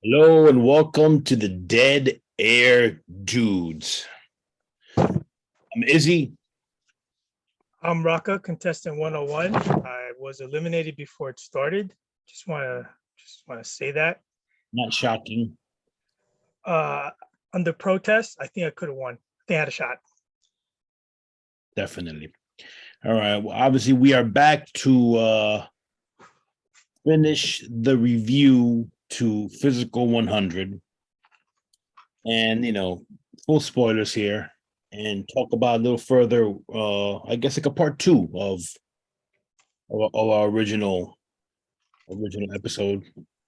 Hello and welcome to the Dead Air Dudes. I'm Izzy. I'm Raka, contestant 101. I was eliminated before it started. Just want to say that. Not shocking. Uh, Under protest, I think I could have won. They had a shot. Definitely. All right. Well, obviously, we are back to finish the review to Physical 100. And, full spoilers here and talk about a little further, I guess, like a part two of our original episode,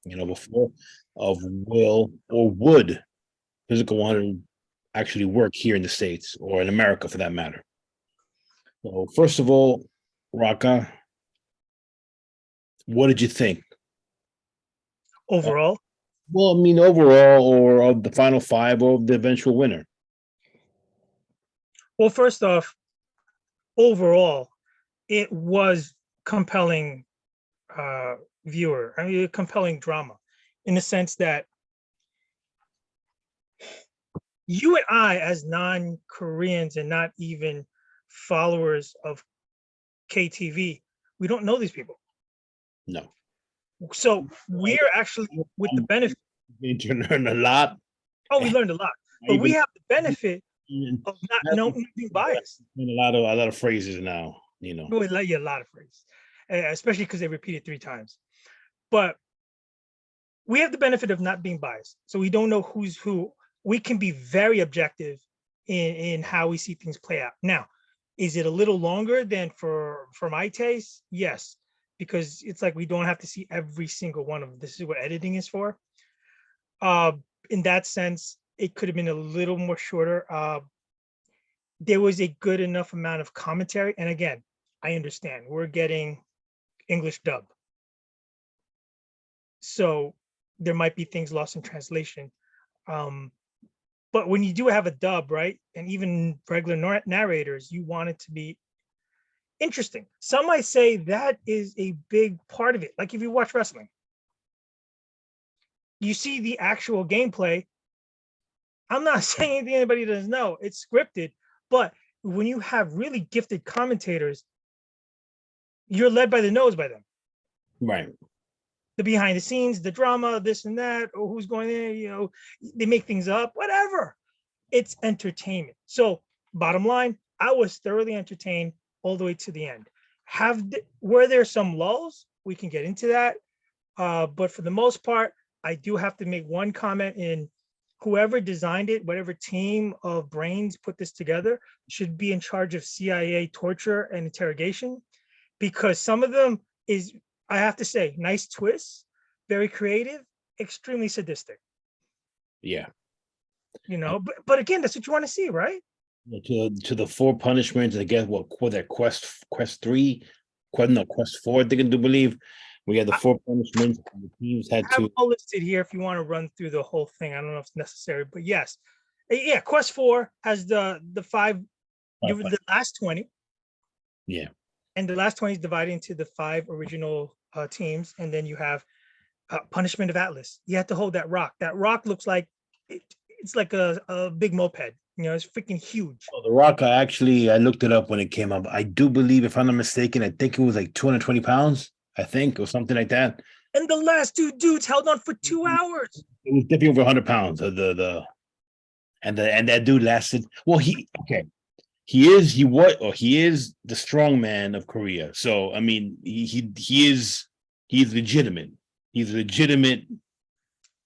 before of will or would Physical 100 actually work here in the States or in America for that matter. So first of all, Raka, what did you think? Overall, Well, I mean, overall, or of the final five, or of the eventual winner. well, first off, overall, it was compelling uh, viewer. I mean, compelling drama in the sense that you and I, as non-Koreans and not even followers of KTV, we don't know these people. No, So we're actually with the benefit. need to learn a lot. Oh, we learned a lot, but we Even have the benefit of not being biased. a lot of phrases now. We let you a lot of phrases, especially because they repeat it 3 times. But we have the benefit of not being biased, so we don't know who's who. We can be very objective in how we see things play out. Now, is it a little longer than for my taste? Yes, because it's like we don't have to see every single one of them. This is what editing is for. Uh, in that sense, it could have been a little more shorter. There was a good enough amount of commentary, and again, I understand we're getting English dub, so there might be things lost in translation. Um, but when you do have a dub, right, and even regular narrators, you want it to be interesting. Some might say that is a big part of it. Like if you watch wrestling, you see the actual gameplay. I'm not saying anything anybody doesn't know. It's scripted, but when you have really gifted commentators, you're led by the nose by them. Right. The behind the scenes, the drama, this and that, or who's going there, they make things up, whatever. It's entertainment. So bottom line, I was thoroughly entertained all the way to the end. Were there some lulls? We can get into that. But for the most part, I do have to make one comment in whoever designed it, whatever team of brains put this together, should be in charge of CIA torture and interrogation, because some of them is, I have to say, nice twists, very creative, extremely sadistic. Yeah. But again, that's what you want to see, right? To the four punishments. I guess what that quest three, quest four. They can do believe we had the four punishments. And the teams had I have to. all listed here if you want to run through the whole thing. I don't know if it's necessary, but yes, yeah. Quest 4 has the five, the last 20. Yeah. And the last 20 is divided into the 5 original teams, and then you have Punishment of Atlas. You have to hold that rock. That rock looks like it's like a big moped. It's freaking huge. Oh, the rock, I looked it up when it came up. I do believe, if I'm not mistaken, I think it was like 220 pounds, I think, or something like that. And the last 2 dudes held on for 2 hours. It was definitely over 100 pounds. And that dude lasted. Well, he is the strong man of Korea. So I mean, he's legitimate. He's legitimate.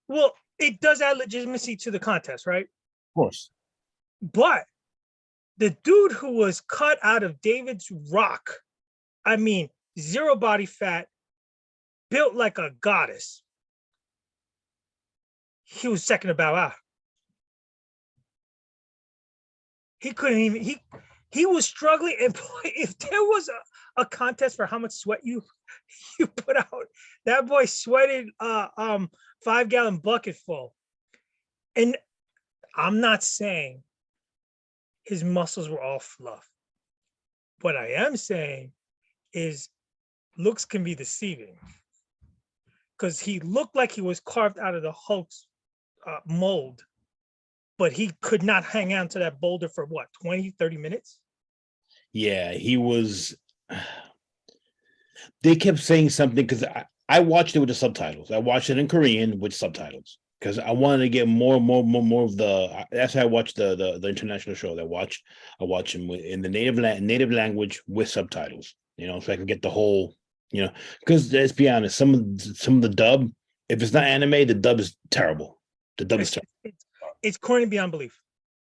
Well, it does add legitimacy to the contest, right? Of course. But the dude who was cut out of David's rock, I mean, zero body fat, built like a goddess. He was second to bow out. He couldn't even, he was struggling. And if there was a contest for how much sweat you put out, that boy sweated 5-gallon bucket full. And I'm not saying his muscles were all fluff. What I am saying is looks can be deceiving. because he looked like he was carved out of the Hulk's mold, but he could not hang on to that boulder for what, 20, 30 minutes? Yeah, he was. They kept saying something because I watched it with the subtitles. I watched it in Korean with subtitles because I wanted to get more of the. That's how I watched the international show. I watch them in the native language with subtitles. So I can get the whole. Because let's be honest, some of the dub, if it's not anime, the dub is terrible. The dub is terrible. It's corny beyond belief.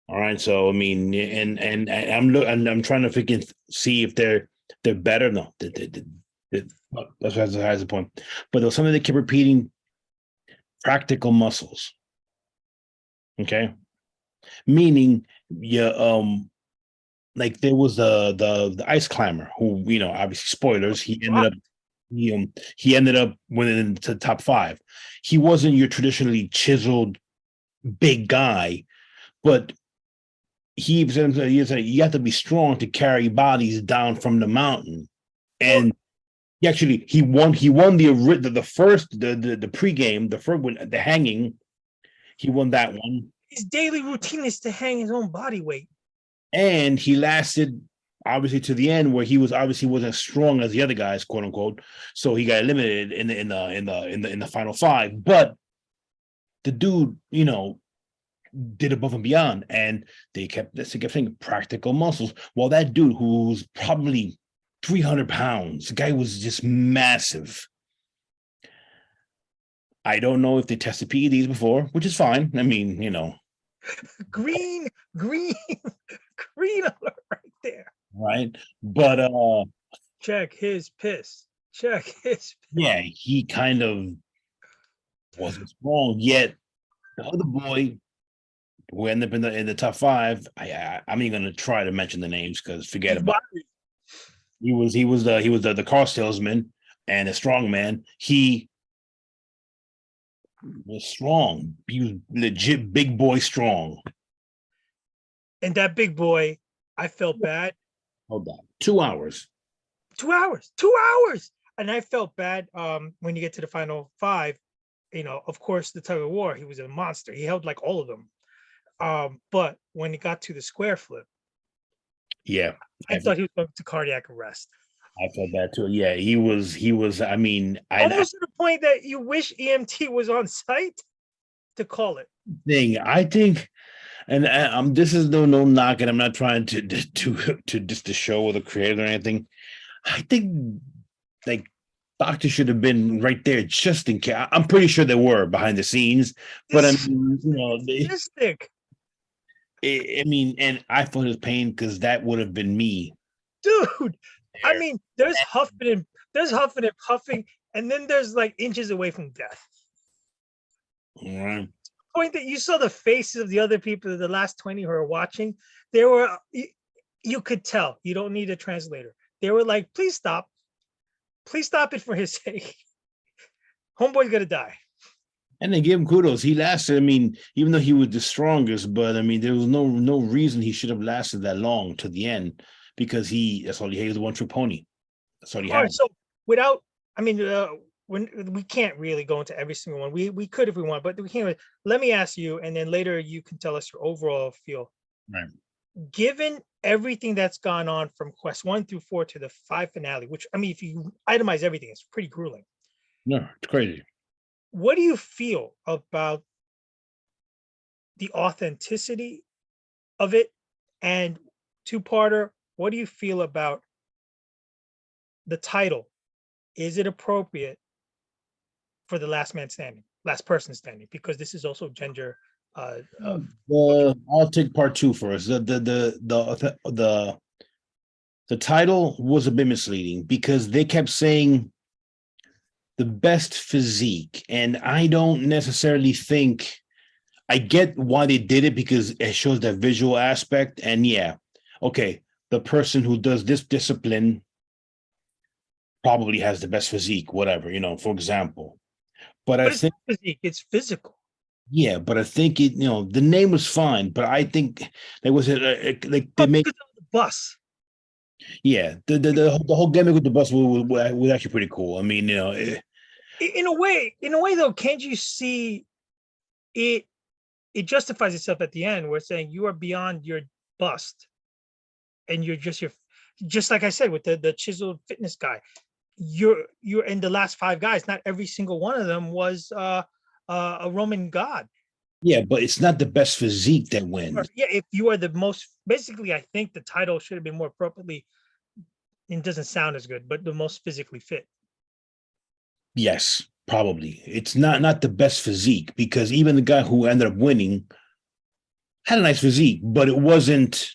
All right, so I mean, and I'm trying to see if they're better. No, that's the point. But there was something they kept repeating: practical muscles. Okay, meaning like there was the ice climber who obviously spoilers. He ended up winning into the top 5. He wasn't your traditionally chiseled big guy, but he said you have to be strong to carry bodies down from the mountain. And he won the first the pregame, the first one, the hanging. He won that one. His daily routine is to hang his own body weight. And he lasted obviously to the end, where he wasn't as strong as the other guys, quote unquote. So he got eliminated in the final 5. But the dude, did above and beyond, and they kept saying practical muscles. Well, that dude who's probably 300 pounds, the guy was just massive. I don't know if they tested PEDs before, which is fine. I mean, green alert right there. Right, but check his piss. Yeah, he kind of wasn't strong yet. The other boy who ended up in the top 5, I'm even gonna try to mention the names because forget about it. He was the car salesman and a strong man. He was strong. He was legit big boy strong. And that big boy, I felt bad. Hold on, 2 hours. 2 hours. 2 hours. And I felt bad when you get to the final 5. Of course, the tug of war, he was a monster. He held like all of them. But when he got to the square flip, yeah, I thought he was going to cardiac arrest. I felt that too. Yeah, he was. I mean, almost to the point that you wish EMT was on site to call it. I think, and this is no knock, and I'm not trying to just to show or the creator or anything. I think like doctors should have been right there just in case. I'm pretty sure they were behind the scenes, but I mean, I mean, and I felt his pain because that would have been me, dude. I mean, there's huffing and puffing, and then there's like inches away from death. Right. Point that you saw the faces of the other people, the last 20 who are watching, they were, you could tell. You don't need a translator. They were like, please stop it for his sake. Homeboy's gonna die. And they give him kudos. He lasted. I mean, even though he was the strongest, but I mean, there was no reason he should have lasted that long to the end, because that's all he had, was the one true pony. That's all he had. All right, so without, I mean, when we can't really go into every single one. We could if we want, but we can't. Let me ask you, and then later you can tell us your overall feel. Right. Given everything that's gone on from quest 1 through 4 to the 5 finale, which, I mean, if you itemize everything, it's pretty grueling. No, it's crazy. What do you feel about the authenticity of it? And 2-parter, what do you feel about the title? Is it appropriate for the last person standing? Because this is also gender. I'll take part 2 first. The title was a bit misleading because they kept saying the best physique, and I don't necessarily think. I get why they did it because it shows that visual aspect, and yeah, okay, the person who does this discipline probably has the best physique, whatever, for example. But I think physique, it's physical. Yeah, but I think the name was fine, but I think there was like they made the bus. Yeah, the whole gimmick with the bus was actually pretty cool. I mean, In a way though, can't you see it? It justifies itself at the end. We're saying you are beyond your bust, and you're just like I said with the chiseled fitness guy. You're in the last five guys. Not every single one of them was a Roman god. Yeah, but it's not the best physique that Or, wins. yeah, if you are the most, basically, I think the title should have been more appropriately. It doesn't sound as good, but the most physically fit. Yes, probably. It's not the best physique because even the guy who ended up winning had a nice physique, but it wasn't.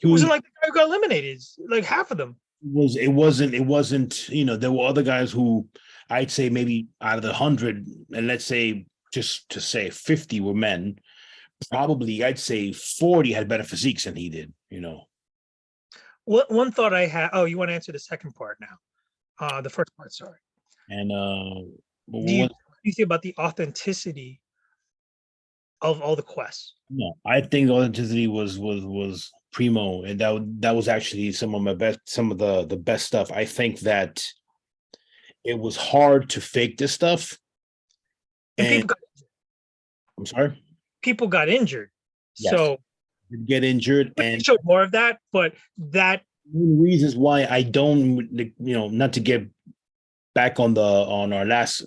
It wasn't like the guy who got eliminated. Like half of them. It wasn't. There were other guys who I'd say maybe out of the 100, and let's say just to say 50 were men. Probably I'd say 40 had better physiques than he did. One thought I had. Oh, you want to answer the second part now? The first part, sorry. And Do you think about the authenticity of all the quests? no, I think the authenticity was primo, and that was actually some of the best stuff. I think that it was hard to fake this stuff. And I'm sorry, people got injured. yes, So get injured, they and showed more of that, but that one reasons why I don't, not to get back on our last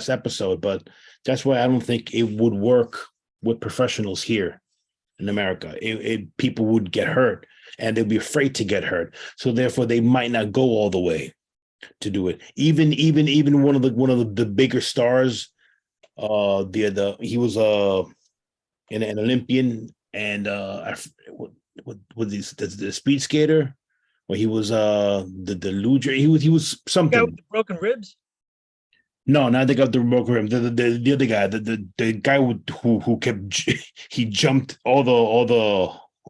episode, but that's why I don't think it would work with professionals here in America. People would get hurt and they'd be afraid to get hurt, so therefore they might not go all the way to do it. Even one of the bigger stars, he was an Olympian, and what the speed skater, where he was the luger. He was something. guy with the broken ribs. No, not the guy with the broken rim. The other guy, the guy who kept he jumped all the.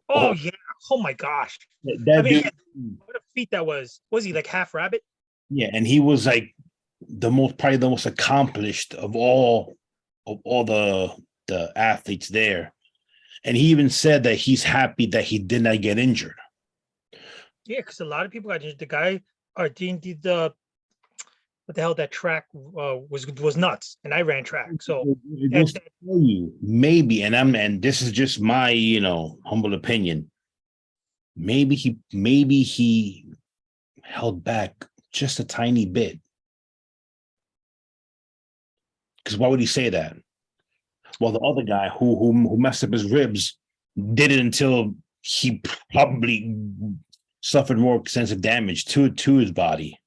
Oh yeah. Oh my gosh. That I mean, dude, what a feat that was. Was he like half rabbit? yeah, and he was like probably the most accomplished of all the athletes there, and he even said that he's happy that he did not get injured. Yeah, because a lot of people got injured. The guy, did the what the hell, that track was nuts, and I ran track. So It goes to show you, maybe, and this is just my humble opinion. Maybe he held back just a tiny bit. Because why would he say that? Well, the other guy who messed up his ribs did it until he probably suffered more extensive damage to his body.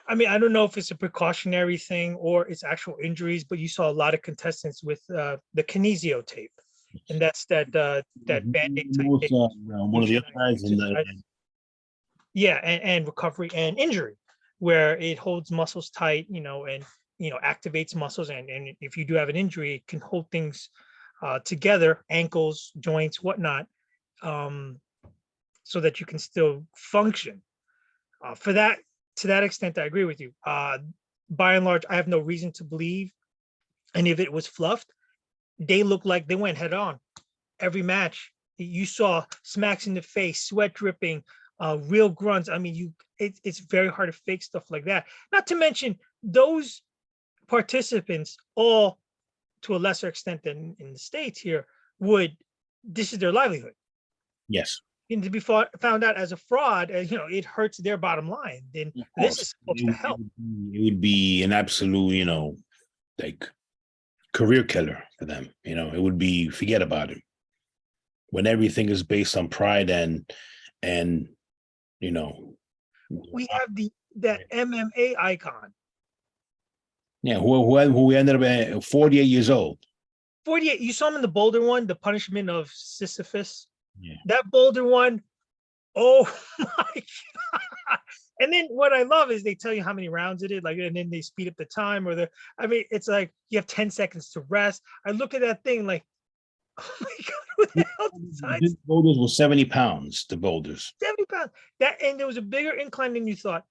I mean, I don't know if it's a precautionary thing or it's actual injuries, but you saw a lot of contestants with the kinesio tape, and that's that Band-Aid type tape. One of the other guys in the Yeah, and recovery and injury, where it holds muscles tight, and activates muscles, and if you do have an injury, it can hold things together, ankles, joints, whatnot, so that you can still function. To that extent, I agree with you. By and large, I have no reason to believe, and if it was fluffed, they look like they went head on. Every match, you saw smacks in the face, sweat dripping, real grunts. I mean, it's very hard to fake stuff like that. Not to mention those participants, all to a lesser extent than in the States here, this is their livelihood. yes. And to be found out as a fraud, it hurts their bottom line. Then this is supposed to help. It would be an absolute, like career killer for them. It would be, forget about it. When everything is based on pride and we have that MMA icon. Yeah, who ended up at 48 years old. 48. You saw him in the Boulder one, the punishment of Sisyphus. Yeah. That Boulder one. Oh my God. And then what I love is they tell you how many rounds it is, and then they speed up the time, it's like you have 10 seconds to rest. I look at that thing like, oh my God, who the hell decides? These boulders were 70 pounds, the boulders. 70 pounds. And there was a bigger incline than you thought.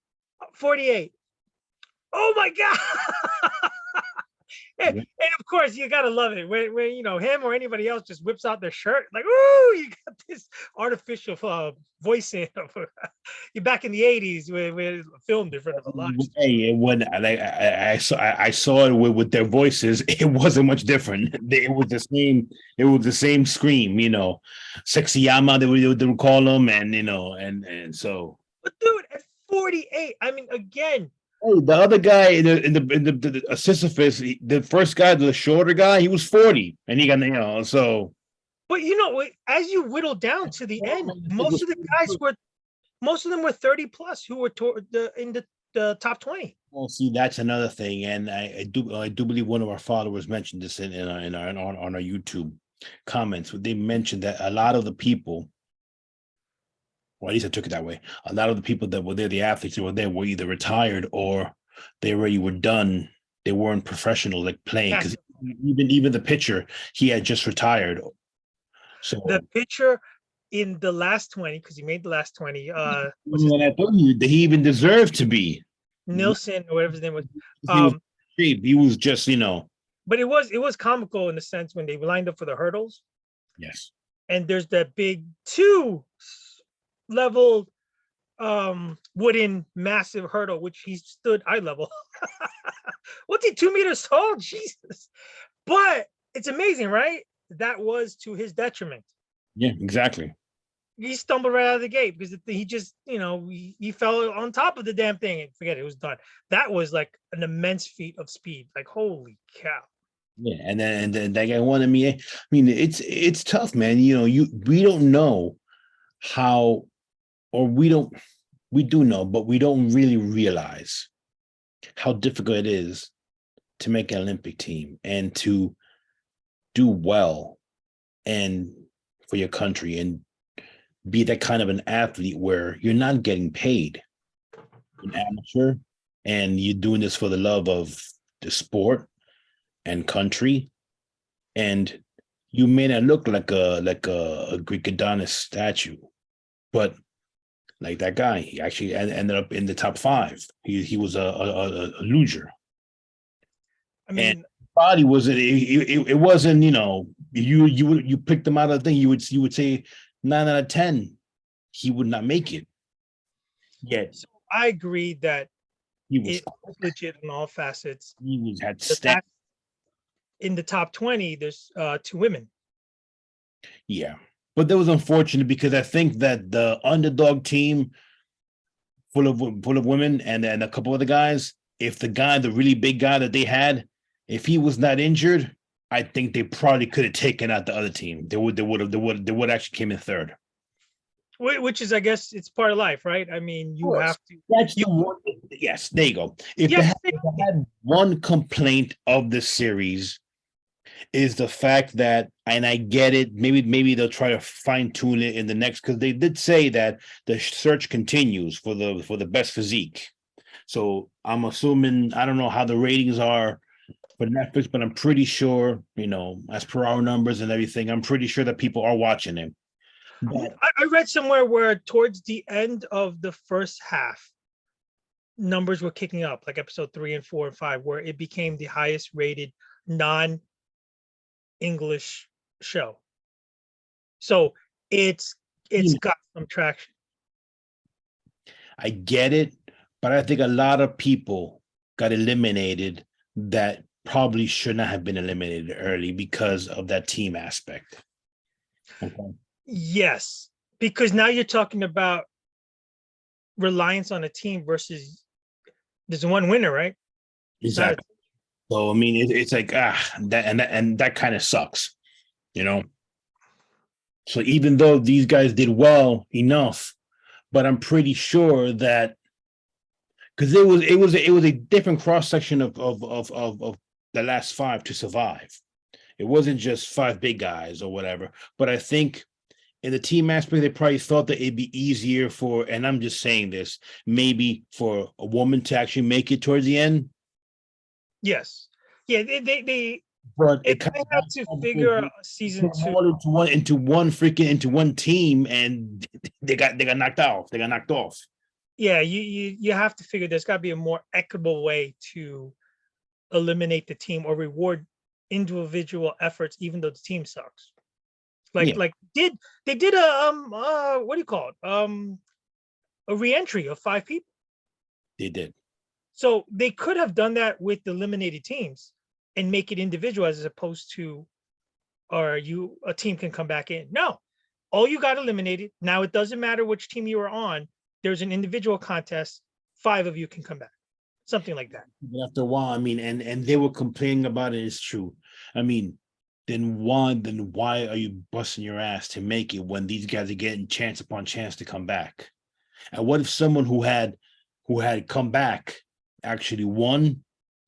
48. Oh my God. And of course, you gotta love it when him or anybody else just whips out their shirt, like, "Ooh, you got this artificial voice in." You're back in the '80s where film different a lot. Hey, it wasn't like I saw it with their voices. It wasn't much different. It was the same. It was the same scream, sexy Yama they would call them, and so. But dude, at 48, I mean, again, Oh, the other guy in the Sisyphus, the first guy, the shorter guy, he was 40, and he got so. but as you whittle down to the end, most of the guys most of them were 30 plus who were in the top 20. Well, see, that's another thing, and I do believe one of our followers mentioned this in on our YouTube comments. They mentioned that a lot of the people, or at least I took it that way, a lot of the people that were there, the athletes that were there, were either retired or they already were done. They weren't professional, like playing, because even the pitcher, he had just retired. So the pitcher in the last 20, because he made the last 20, I told you that he even deserved to be Nilsson or whatever his name was. He was just, But it was comical in the sense when they lined up for the hurdles. Yes. And there's that big 2-level wooden massive hurdle, which he stood eye level. What's he, 2 meters tall? Jesus. But it's amazing, right? That was to his detriment. Yeah, exactly. He stumbled right out of the gate because he just, he fell on top of the damn thing and forget it was done. That was like an immense feat of speed. Like, holy cow. Yeah, and then that guy wanted me. I mean, it's tough, man. We don't know how, or we do know, but we don't really realize how difficult it is to make an Olympic team and to do well and for your country and be that kind of an athlete where you're not getting paid, an amateur, and you're doing this for the love of the sport and country, and you may not look like a Greek Adonis statue, but like that guy, he actually ended up in the top 5. He was a loser. I mean, and body wasn't. It wasn't. You picked him out of the thing. You would say 9 out of 10, he would not make it. Yet so I agree that he was legit in all facets. He had stats. In the top 20, there's 2 women. Yeah, but that was unfortunate because I think that the underdog team, full of women and a couple other guys, if the really big guy that they had, if he was not injured, I think they probably could have taken out the other team. They would actually came in third. Which is, I guess, it's part of life, right? I mean, you have to. That's the one. Yes, there you go. If they had one complaint of the series, is the fact that, and I get it, maybe they'll try to fine tune it in the next, because they did say that the search continues for the best physique. So I'm assuming, I don't know how the ratings are for Netflix, but I'm pretty sure, as per our numbers and everything, I'm pretty sure that people are watching it. But I read somewhere where towards the end of the first half, numbers were kicking up, like episode 3 and 4 and 5, where it became the highest rated non-English show. So it's got some traction. I get it, but I think a lot of people got eliminated that probably should not have been eliminated early because of that team aspect. Okay. Yes, because now you're talking about reliance on a team versus there's one winner, right? Exactly. So I mean, it's like that kind of sucks, So even though these guys did well enough, but I'm pretty sure that because it was a different cross section of the last 5 to survive. It wasn't just 5 big guys or whatever, but I think in the team aspect, they probably thought that it'd be easier for, and I'm just saying this, maybe for a woman to actually make it towards the end. Yes. Yeah, they but it had to figure out season 2 into one team, and they got knocked off. They got knocked off. Yeah, you have to figure there's got to be a more equitable way to eliminate the team or reward individual efforts, even though the team sucks. Yeah. Like they did a what do you call it? A re-entry of 5 people. They did. So they could have done that with the eliminated teams and make it individual as opposed to, or a team can come back in. No, all you got eliminated. Now it doesn't matter which team you were on. There's an individual contest. 5 of you can come back. Something like that. But after a while, I mean, and they were complaining about it. It's true. I mean, then why are you busting your ass to make it when these guys are getting chance upon chance to come back? And what if someone who had come back actually won?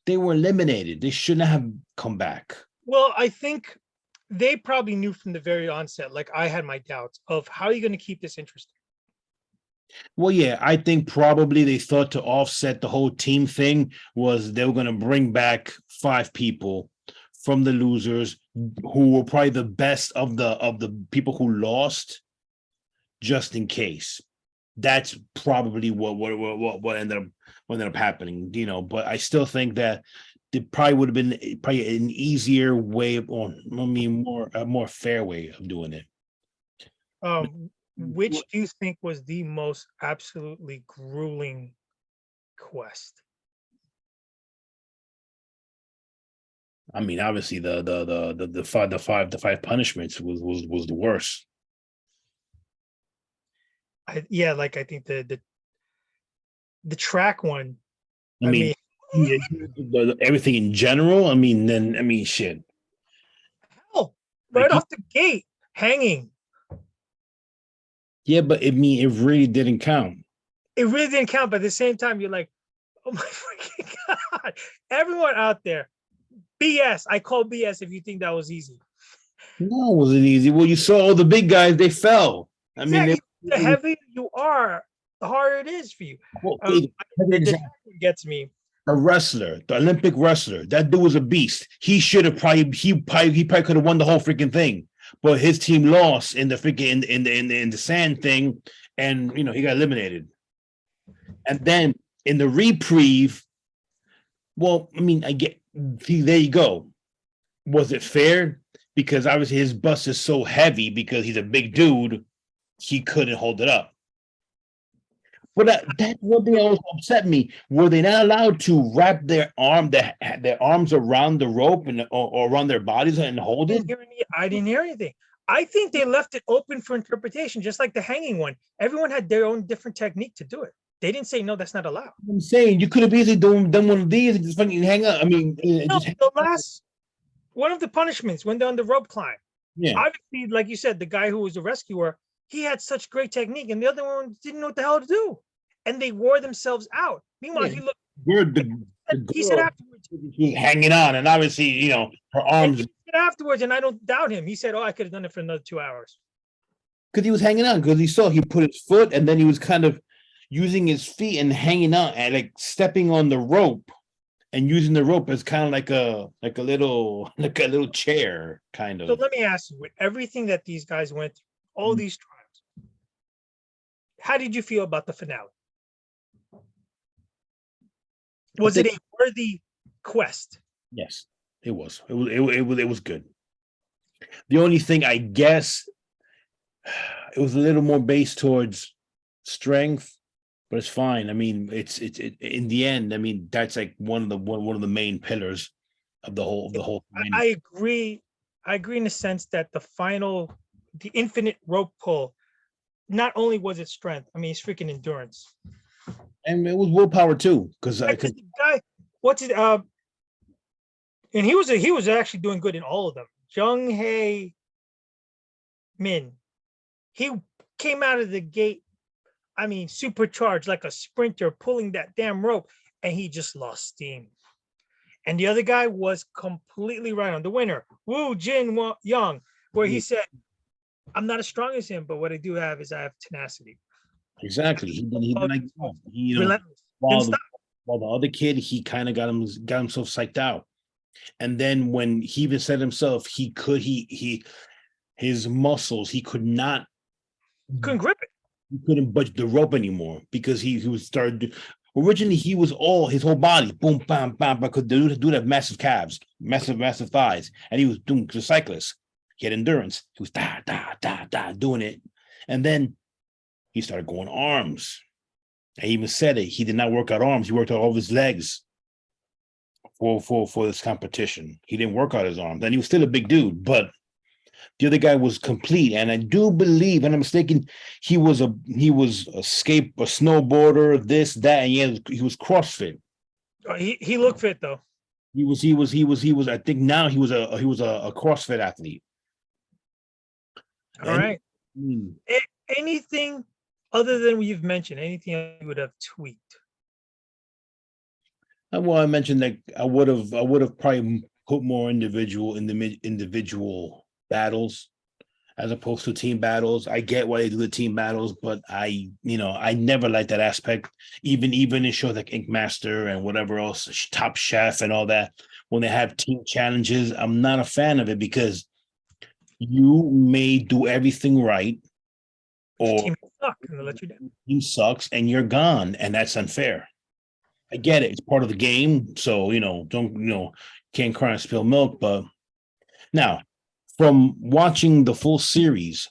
They were eliminated. They shouldn't have come back. Well, I think they probably knew from the very onset, like I had my doubts of how are you going to keep this interesting? Well, yeah, I think probably they thought to offset the whole team thing was they were going to bring back 5 people from the losers who were probably the best of the people who lost, just in case. That's probably what ended up happening, you know. But I still think that it probably would have been probably an easier way, or I mean, a more fair way of doing it. Which do you think was the most absolutely grueling quest? I mean, obviously the five punishments was the worst. Yeah, like I think the track one. I mean, yeah, everything in general. I mean, shit. Hell, right off the gate, hanging. Yeah, but it really didn't count. It really didn't count, but at the same time, you're like, oh my freaking God. Everyone out there, BS. I call BS if you think that was easy. No, it wasn't easy. Well, you saw all the big guys, they fell. I mean, the heavier you are, the harder it is for you. Well, the gets me. A wrestler, the Olympic wrestler, that dude was a beast. He should have he probably could have won the whole freaking thing, but his team lost in the freaking in the sand thing, and you know he got eliminated. And then in the reprieve, well, I mean, there you go. Was it fair? Because obviously his bus is so heavy because he's a big dude, he couldn't hold it up. But that's one thing that always upset me. Were they not allowed to wrap their arms around the rope or around their bodies and hold it? I didn't hear anything. I think they left it open for interpretation, just like the hanging one. Everyone had their own different technique to do it. They didn't say no, that's not allowed. I'm saying you could have easily done one of these and just fucking hang up. I mean, no, the last one of the punishments when they're on the rope climb. Yeah, obviously, like you said, the guy who was the rescuer, he had such great technique, and the other one didn't know what the hell to do, and they wore themselves out. Meanwhile, he looked. He said afterwards, he's hanging on, and obviously, you know, her arms. Afterwards, and I don't doubt him. He said, "Oh, I could have done it for another 2 hours." Because he was hanging on, because he put his foot, and then he was kind of using his feet and hanging on, and like stepping on the rope, and using the rope as kind of like a little chair, kind of. So let me ask you: with everything that these guys went through, all these trials, how did you feel about the finale? Was it a worthy quest? Yes, it was. It was good. The only thing, I guess, it was a little more based towards strength, but it's fine. I mean, it's in the end. I mean, that's like one of the main pillars of the whole thing. I agree. I agree in the sense that the infinite rope pull, not only was it strength. I mean, it's freaking endurance. And it was willpower too, because the guy, what's it? And he was actually doing good in all of them. Jung Hae Min, he came out of the gate. I mean, supercharged like a sprinter, pulling that damn rope, and he just lost steam. And the other guy was completely right on. The winner, Woo Jin Young, where he said, "I'm not as strong as him, but what I do have is I have tenacity." Exactly. He like, you know, while the other kid, he kind of got himself psyched out. And then when he even said himself, his muscles, he couldn't grip it. He couldn't budge the rope anymore because he started Originally, he was all his whole body, boom, bam, bam, but could do that massive calves, massive thighs, and he was doing the cyclist. He had endurance. He was doing it, and then he started going arms. I even said it. He did not work out arms. He worked out all of his legs for this competition. He didn't work out his arms, and he was still a big dude, but the other guy was complete. And I do believe, and I'm mistaken, he was a snowboarder, this, that, and he was CrossFit. He looked fit though. He was. I think now he was a CrossFit athlete. All right. Anything other than what you've mentioned? Anything you would have tweaked? Well, I mentioned that I would have probably put more individual battles as opposed to team battles. I get why they do the team battles, but I never liked that aspect. Even in shows like Ink Master and whatever else, Top Chef and all that, when they have team challenges, I'm not a fan of it because you may do everything right, or Team suck and they'll let you down. Team sucks and you're gone, and that's unfair. I get it; it's part of the game, so can't cry and spill milk. But now, from watching the full series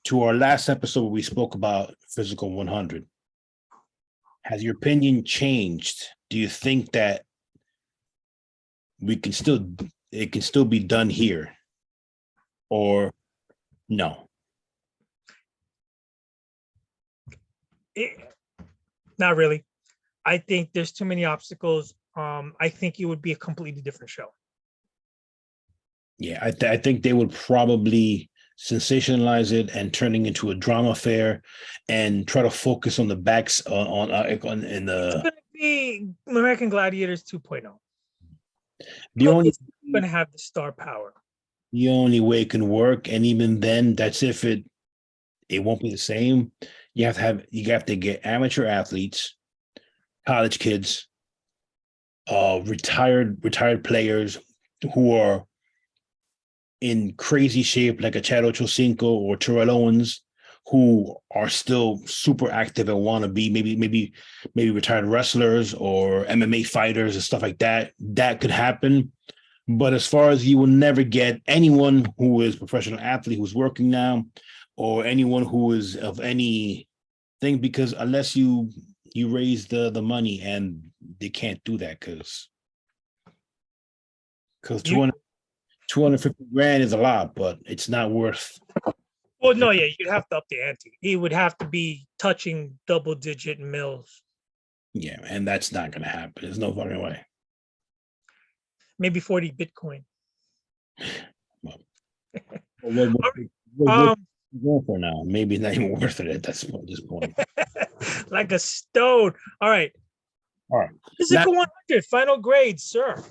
to our last episode where we spoke about Physical 100, has your opinion changed? Do you think that it can still be done here, or no? Not really. I think there's too many obstacles. I think it would be a completely different show. Yeah, I think they would probably sensationalize it and turning into a drama fair, and try to focus on the backs in the. It's going to be American Gladiators 2.0. The only It's going to have the star power. The only way it can work, and even then, that's if it won't be the same. You have to get amateur athletes, college kids, retired players who are in crazy shape, like a Chad Ochocinco or Terrell Owens, who are still super active and want to be maybe retired wrestlers or MMA fighters and stuff like that. That could happen. But as far as, you will never get anyone who is a professional athlete who's working now, or anyone who is of any thing, because unless you raise the money, and they can't do that because 250 grand is a lot, but it's not worth. Well, no, yeah, you'd have to up the ante. It would have to be touching double-digit mils. Yeah, and that's not going to happen. There's no fucking way. Maybe 40 Bitcoin. What going for now? Maybe it's not even worth it at this point. Like a stone. All right. Physical 100, final grade, sir.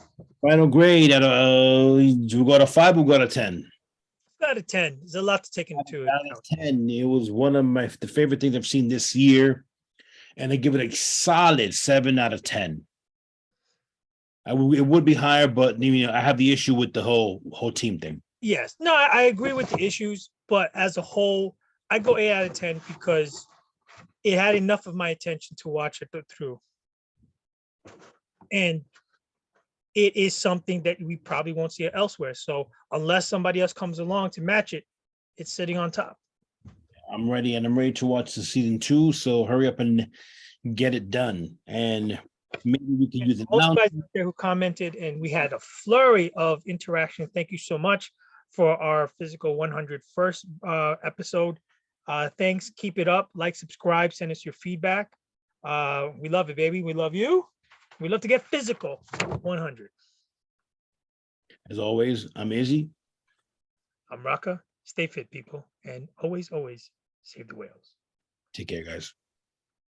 Final grade at we got a 5, we got a 10. Out of 10. There's a lot to take into account. Out of 10. It was one of the favorite things I've seen this year, and I give it a solid 7 out of 10. It would be higher, but I have the issue with the whole team thing. Yes. No, I agree with the issues, but as a whole, I go 8 out of 10 because it had enough of my attention to watch it through. And it is something that we probably won't see it elsewhere. So unless somebody else comes along to match it, it's sitting on top. I'm ready, and I'm ready to watch the season 2. So hurry up and get it done. And maybe we can use it. Most guys out there who commented, and we had a flurry of interaction. Thank you so much for our Physical 100 first episode. Thanks. Keep it up. Like, subscribe, send us your feedback. We love it, baby. We love you. We love to get physical 100. As always, I'm Izzy. I'm Raka. Stay fit, people. And always, always save the whales. Take care, guys.